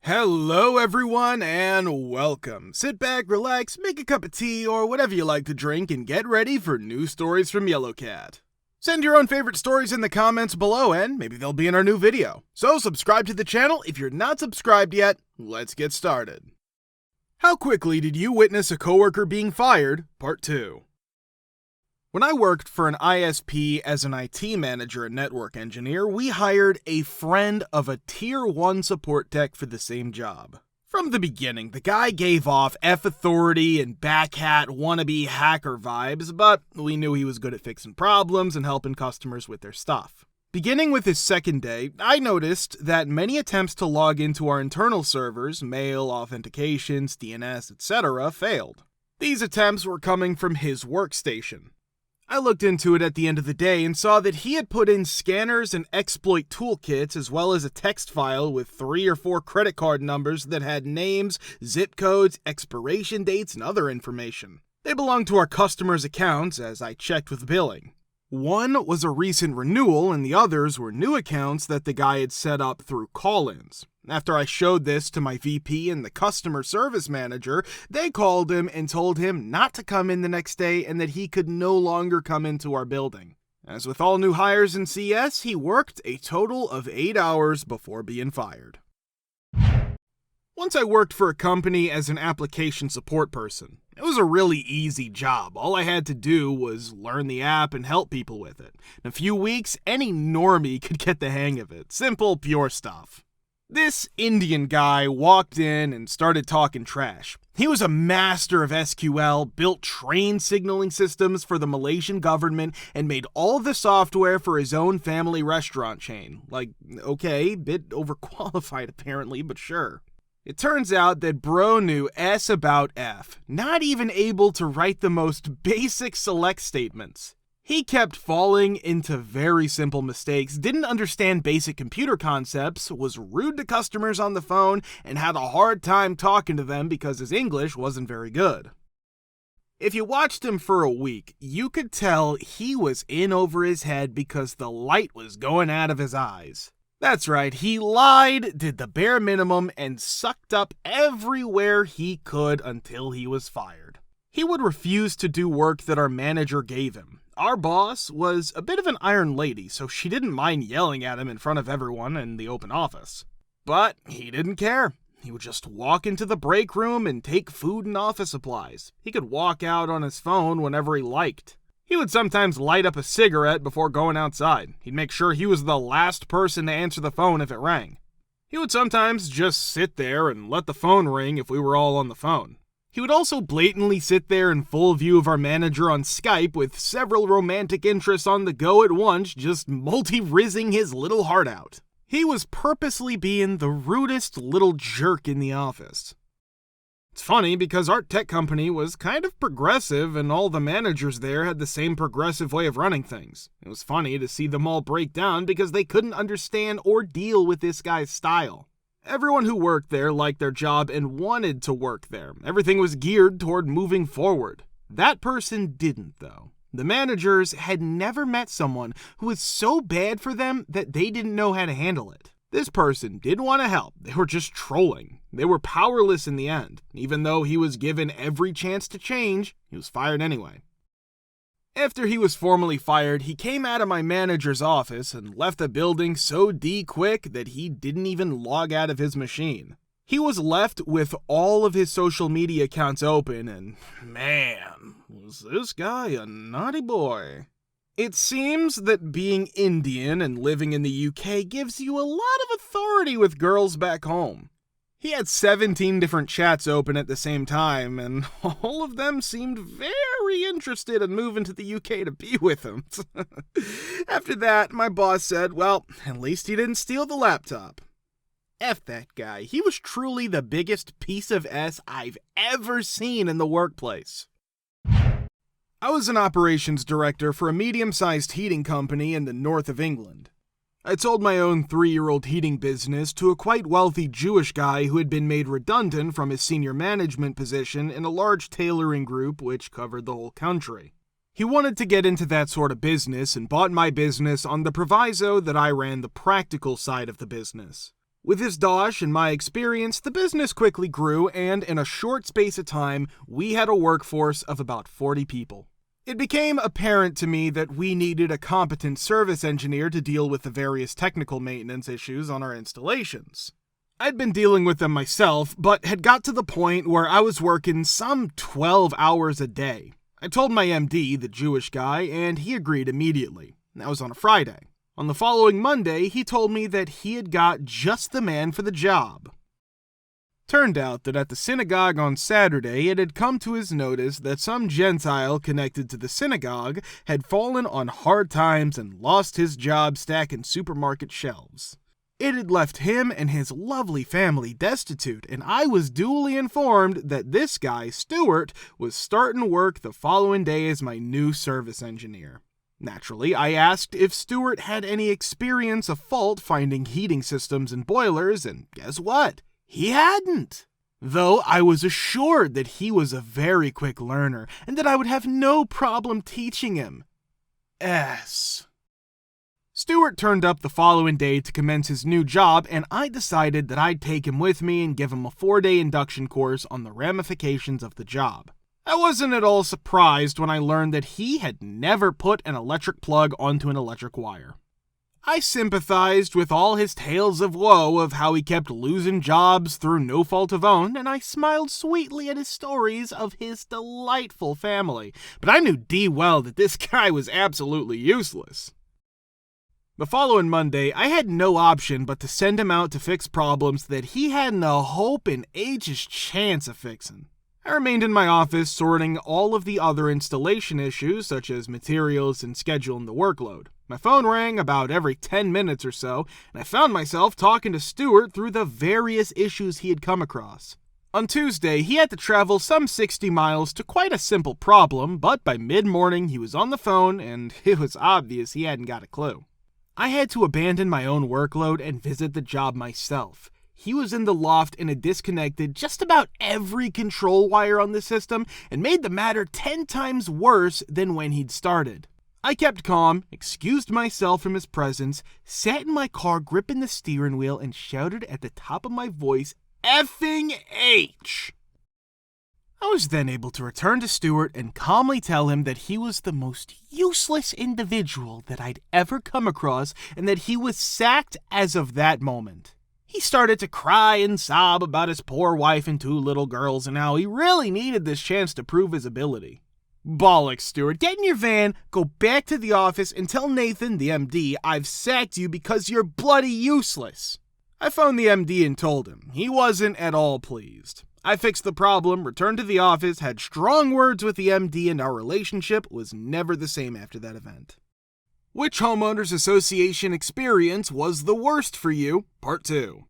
Hello everyone and welcome. Sit back, relax, make a cup of tea or whatever you like to drink and get ready for new stories from Yellowcat. Send your own favorite stories in the comments below and maybe they'll be in our new video. So subscribe to the channel if you're not subscribed yet. Let's get started. How quickly did you witness a coworker being fired? Part 2. When I worked for an ISP as an IT manager and network engineer, we hired a friend of a Tier 1 support tech for the same job. From the beginning, the guy gave off F-authority and backhat wannabe hacker vibes, but we knew he was good at fixing problems and helping customers with their stuff. Beginning with his second day, I noticed that many attempts to log into our internal servers, mail, authentications, DNS, etc., failed. These attempts were coming from his workstation. I looked into it at the end of the day and saw that he had put in scanners and exploit toolkits as well as a text file with 3 or 4 credit card numbers that had names, zip codes, expiration dates, and other information. They belonged to our customers' accounts as I checked with billing. One was a recent renewal and the others were new accounts that the guy had set up through call-ins. After I showed this to my VP and the customer service manager, they called him and told him not to come in the next day and that he could no longer come into our building. As with all new hires in CS, he worked a total of 8 hours before being fired. Once I worked for a company as an application support person. It was a really easy job. All I had to do was learn the app and help people with it. In a few weeks, any normie could get the hang of it. Simple, pure stuff. This Indian guy walked in and started talking trash. He was a master of SQL, built train signaling systems for the Malaysian government, and made all the software for his own family restaurant chain. Like, okay, bit overqualified apparently, but sure. It turns out that bro knew S about F, not even able to write the most basic select statements. He kept falling into very simple mistakes, didn't understand basic computer concepts, was rude to customers on the phone, and had a hard time talking to them because his English wasn't very good. If you watched him for a week, you could tell he was in over his head because the light was going out of his eyes. That's right, he lied, did the bare minimum, and sucked up everywhere he could until he was fired. He would refuse to do work that our manager gave him. Our boss was a bit of an iron lady, so she didn't mind yelling at him in front of everyone in the open office. But he didn't care. He would just walk into the break room and take food and office supplies. He could walk out on his phone whenever he liked. He would sometimes light up a cigarette before going outside. He'd make sure he was the last person to answer the phone if it rang. He would sometimes just sit there and let the phone ring if we were all on the phone. He would also blatantly sit there in full view of our manager on Skype with several romantic interests on the go at once, just multi-rizzing his little heart out. He was purposely being the rudest little jerk in the office. It's funny because our tech company was kind of progressive and all the managers there had the same progressive way of running things. It was funny to see them all break down because they couldn't understand or deal with this guy's style. Everyone who worked there liked their job and wanted to work there. Everything was geared toward moving forward. That person didn't, though. The managers had never met someone who was so bad for them that they didn't know how to handle it. This person didn't want to help. They were just trolling. They were powerless in the end. Even though he was given every chance to change, he was fired anyway. After he was formally fired, he came out of my manager's office and left the building so quick that he didn't even log out of his machine. He was left with all of his social media accounts open and, man, was this guy a naughty boy. It seems that being Indian and living in the UK gives you a lot of authority with girls back home. He had 17 different chats open at the same time, and all of them seemed very interested in moving to the UK to be with him. After that, my boss said, well, at least he didn't steal the laptop. F that guy. He was truly the biggest piece of S I've ever seen in the workplace. I was an operations director for a medium-sized heating company in the north of England. I sold my own 3-year-old heating business to a quite wealthy Jewish guy who had been made redundant from his senior management position in a large tailoring group which covered the whole country. He wanted to get into that sort of business and bought my business on the proviso that I ran the practical side of the business. With his dosh and my experience, the business quickly grew, and in a short space of time, we had a workforce of about 40 people. It became apparent to me that we needed a competent service engineer to deal with the various technical maintenance issues on our installations. I'd been dealing with them myself, but had got to the point where I was working some 12 hours a day. I told my MD, the Jewish guy, and he agreed immediately. That was on a Friday. On the following Monday, he told me that he had got just the man for the job. Turned out that at the synagogue on Saturday, it had come to his notice that some Gentile connected to the synagogue had fallen on hard times and lost his job stacking supermarket shelves. It had left him and his lovely family destitute, and I was duly informed that this guy, Stuart, was starting work the following day as my new service engineer. Naturally, I asked if Stuart had any experience of fault finding heating systems and boilers, and guess what? He hadn't. Though I was assured that he was a very quick learner, and that I would have no problem teaching him. Stuart turned up the following day to commence his new job, and I decided that I'd take him with me and give him a 4-day induction course on the ramifications of the job. I wasn't at all surprised when I learned that he had never put an electric plug onto an electric wire. I sympathized with all his tales of woe of how he kept losing jobs through no fault of own, and I smiled sweetly at his stories of his delightful family, but I knew d-well that this guy was absolutely useless. The following Monday, I had no option but to send him out to fix problems that he hadn't a hope in age's chance of fixing. I remained in my office sorting all of the other installation issues, such as materials and scheduling the workload. My phone rang about every 10 minutes or so, and I found myself talking to Stuart through the various issues he had come across. On Tuesday, he had to travel some 60 miles to quite a simple problem, but by mid-morning he was on the phone, and it was obvious he hadn't got a clue. I had to abandon my own workload and visit the job myself. He was in the loft and had disconnected just about every control wire on the system and made the matter 10 times worse than when he'd started. I kept calm, excused myself from his presence, sat in my car gripping the steering wheel, and shouted at the top of my voice, "Effing H!" I was then able to return to Stuart and calmly tell him that he was the most useless individual that I'd ever come across and that he was sacked as of that moment. He started to cry and sob about his poor wife and 2 little girls and how he really needed this chance to prove his ability. Bollocks, Stuart. Get in your van, go back to the office, and tell Nathan, the MD, I've sacked you because you're bloody useless. I phoned the MD and told him. He wasn't at all pleased. I fixed the problem, returned to the office, had strong words with the MD, and our relationship was never the same after that event. Which homeowners association experience was the worst for you? Part 2.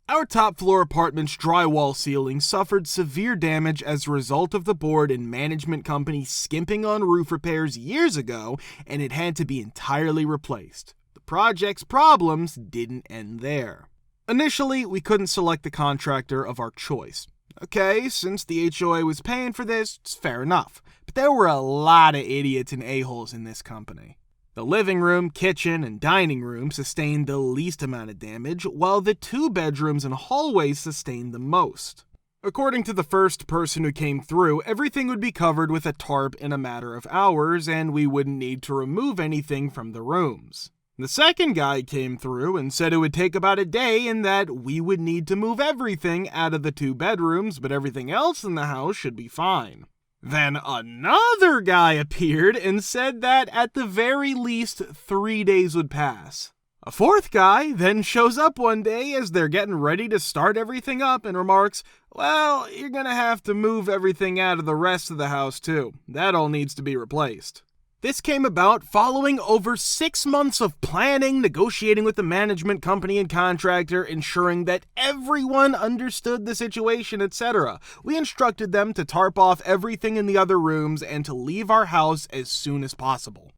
Our top floor apartment's drywall ceiling suffered severe damage as a result of the board and management company skimping on roof repairs years ago, and it had to be entirely replaced. The project's problems didn't end there. Initially, we couldn't select the contractor of our choice. Okay, since the HOA was paying for this, it's fair enough. But there were a lot of idiots and a-holes in this company. The living room, kitchen, and dining room sustained the least amount of damage, while the 2 bedrooms and hallways sustained the most. According to the first person who came through, everything would be covered with a tarp in a matter of hours, and we wouldn't need to remove anything from the rooms. The second guy came through and said it would take about a day and that we would need to move everything out of the 2 bedrooms, but everything else in the house should be fine. Then another guy appeared and said that at the very least 3 days would pass. A fourth guy then shows up one day as they're getting ready to start everything up and remarks, "Well, you're gonna have to move everything out of the rest of the house too. That all needs to be replaced." This came about following over 6 months of planning, negotiating with the management company and contractor, ensuring that everyone understood the situation, etc. We instructed them to tarp off everything in the other rooms and to leave our house as soon as possible.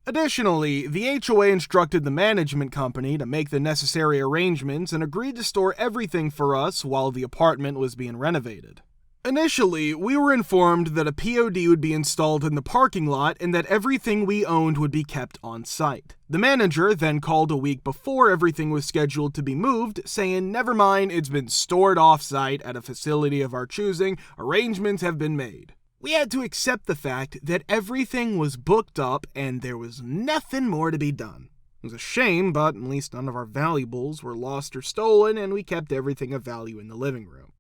Additionally, the HOA instructed the management company to make the necessary arrangements and agreed to store everything for us while the apartment was being renovated. Initially, we were informed that a POD would be installed in the parking lot and that everything we owned would be kept on site. The manager then called a week before everything was scheduled to be moved, saying, "Never mind, it's been stored off-site at a facility of our choosing, arrangements have been made." We had to accept the fact that everything was booked up and there was nothing more to be done. It was a shame, but at least none of our valuables were lost or stolen, and we kept everything of value in the living room.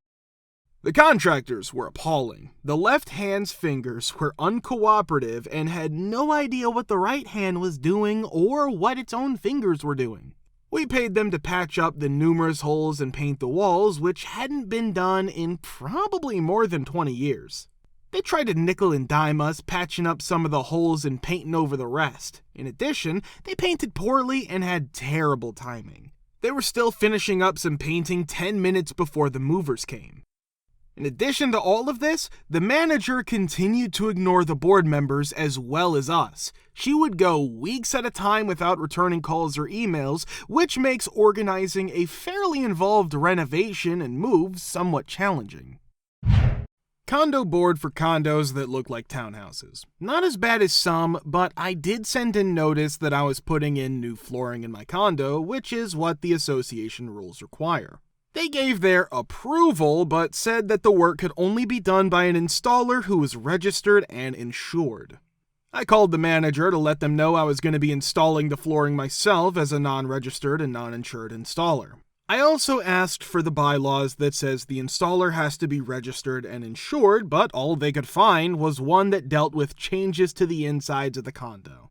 The contractors were appalling. The left hand's fingers were uncooperative and had no idea what the right hand was doing or what its own fingers were doing. We paid them to patch up the numerous holes and paint the walls, which hadn't been done in probably more than 20 years. They tried to nickel and dime us, patching up some of the holes and painting over the rest. In addition, they painted poorly and had terrible timing. They were still finishing up some painting 10 minutes before the movers came. In addition to all of this, the manager continued to ignore the board members as well as us. She would go weeks at a time without returning calls or emails, which makes organizing a fairly involved renovation and move somewhat challenging. Condo board for condos that look like townhouses. Not as bad as some, but I did send in notice that I was putting in new flooring in my condo, which is what the association rules require. They gave their approval, but said that the work could only be done by an installer who was registered and insured. I called the manager to let them know I was going to be installing the flooring myself as a non-registered and non-insured installer. I also asked for the bylaws that says the installer has to be registered and insured, but all they could find was one that dealt with changes to the insides of the condo.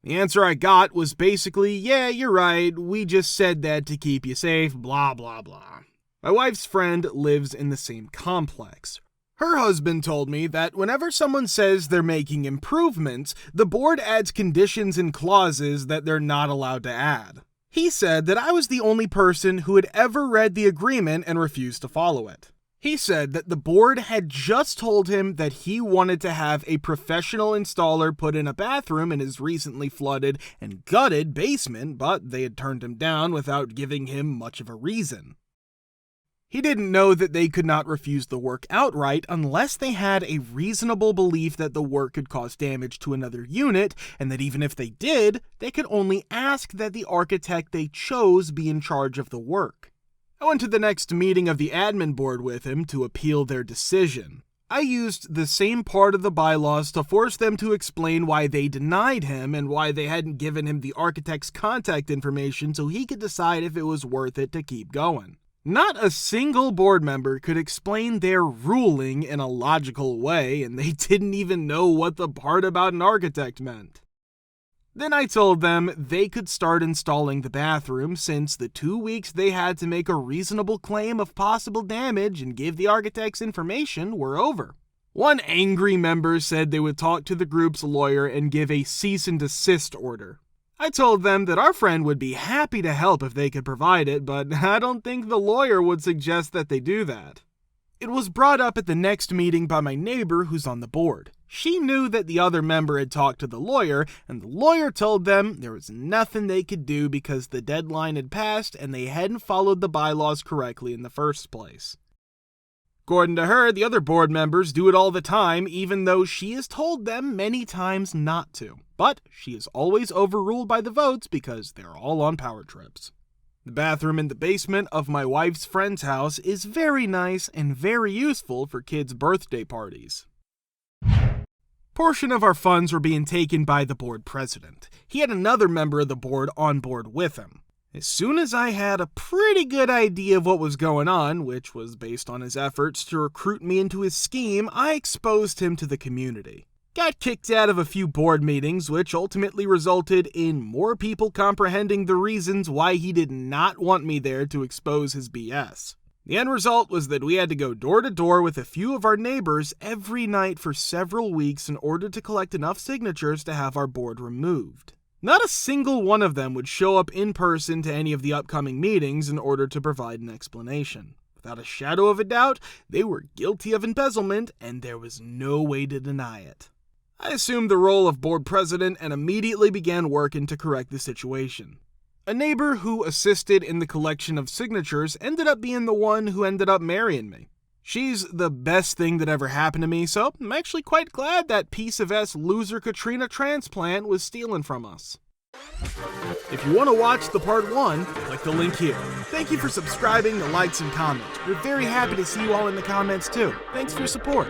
The answer I got was basically, "Yeah, you're right, we just said that to keep you safe, blah blah blah." My wife's friend lives in the same complex. Her husband told me that whenever someone says they're making improvements, the board adds conditions and clauses that they're not allowed to add. He said that I was the only person who had ever read the agreement and refused to follow it. He said that the board had just told him that he wanted to have a professional installer put in a bathroom in his recently flooded and gutted basement, but they had turned him down without giving him much of a reason. He didn't know that they could not refuse the work outright unless they had a reasonable belief that the work could cause damage to another unit, and that even if they did, they could only ask that the architect they chose be in charge of the work. I went to the next meeting of the admin board with him to appeal their decision. I used the same part of the bylaws to force them to explain why they denied him and why they hadn't given him the architect's contact information so he could decide if it was worth it to keep going. Not a single board member could explain their ruling in a logical way, and they didn't even know what the part about an architect meant. Then I told them they could start installing the bathroom since the 2 weeks they had to make a reasonable claim of possible damage and give the architect's information were over. One angry member said they would talk to the group's lawyer and give a cease and desist order. I told them that our friend would be happy to help if they could provide it, but I don't think the lawyer would suggest that they do that. It was brought up at the next meeting by my neighbor who's on the board. She knew that the other member had talked to the lawyer, and the lawyer told them there was nothing they could do because the deadline had passed and they hadn't followed the bylaws correctly in the first place. According to her, the other board members do it all the time, even though she has told them many times not to. But she is always overruled by the votes because they're all on power trips. The bathroom in the basement of my wife's friend's house is very nice and very useful for kids' birthday parties. Portion of our funds were being taken by the board president. He had another member of the board on board with him. As soon as I had a pretty good idea of what was going on, which was based on his efforts to recruit me into his scheme, I exposed him to the community. Got kicked out of a few board meetings, which ultimately resulted in more people comprehending the reasons why he did not want me there to expose his BS. The end result was that we had to go door to door with a few of our neighbors every night for several weeks in order to collect enough signatures to have our board removed. Not a single one of them would show up in person to any of the upcoming meetings in order to provide an explanation. Without a shadow of a doubt, they were guilty of embezzlement, and there was no way to deny it. I assumed the role of board president and immediately began working to correct the situation. A neighbor who assisted in the collection of signatures ended up being the one who ended up marrying me. She's the best thing that ever happened to me, so I'm actually quite glad that piece of S loser Katrina transplant was stealing from us. If you want to watch the part 1, click the link here. Thank you for subscribing, the likes, and comments. We're very happy to see you all in the comments too. Thanks for your support.